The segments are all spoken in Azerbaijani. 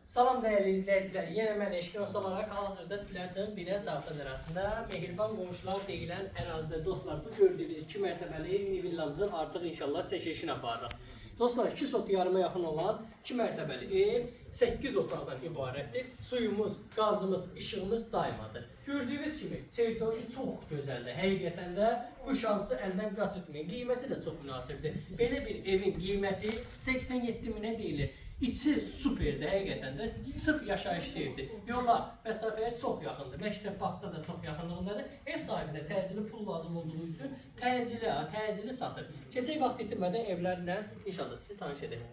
Salam değerli izleyiciler. Yine mən Eşkinos olarak hazırda sizler üçün Binə Saftan arasında Mehriban Qonşular deyilən ərazidə dostlar, bu gördüyünüz 2 mərtəbəli mini villamızın artıq inşallah çəkilişini aparırıq. Dostlar, 2 sot yarıma yaxın olan 2 mərtəbəli ev 8 otaqdan ibarətdir. Suyumuz, qazımız, işığımız daimadır. Gördüyünüz kimi teritoriya çox gözəldir. Həqiqətən də bu şansı əldən qaçırtmayın. Qiyməti də çox münasibdir. Belə bir evin qiyməti 87 minə deyilir. İçi superdir həqiqətən də. Sırf yaşayış deyildir. Yollar məsafəyə çox yaxındır. Məktəb, bağça da çox yaxınlığındadır. Ev sahibinə təcili pul lazım olduğu üçün təcili satır. Keçək vaxt itirmədən evlərlə inşallah sizi tanış edək.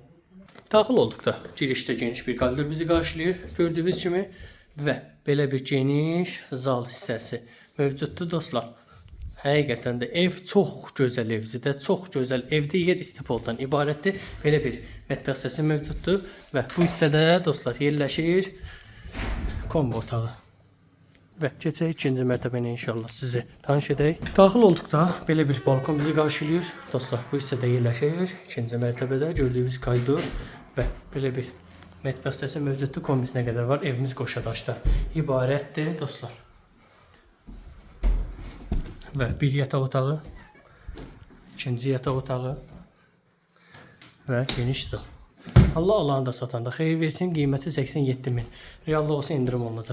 Daxil olduqda girişdə geniş bir koridor bizi qarşılayır. Gördüyünüz kimi və belə bir geniş zal hissəsi mövcuddur dostlar. Həqiqətən də ev çox gözəl evdir. Çox gözəl evdə yer istipoldan ibarətdir. Belə bir mətbəx hissəsi mövcuddur və bu hissədə dostlar yerləşir kombo otağı. Və keçək ikinci mərtəbəni inşallah sizi tanış edək. Daxil olduqda belə bir balkon bizi qarşılayır. Dostlar, bu hissədə yerləşir ikinci mərtəbədə gördüyünüz koridor və belə bir mətbəx hissəsi mövcuddur. Kombisinə qədər var. Evimiz qoşadaşdan ibarətdir dostlar. Və bir yataq otağı, ikinci yataq otağı və geniş zal. Allah Allah'ın da satanda xeyir versin, qiyməti 87 min. Reallı olsa indirim olunacaq.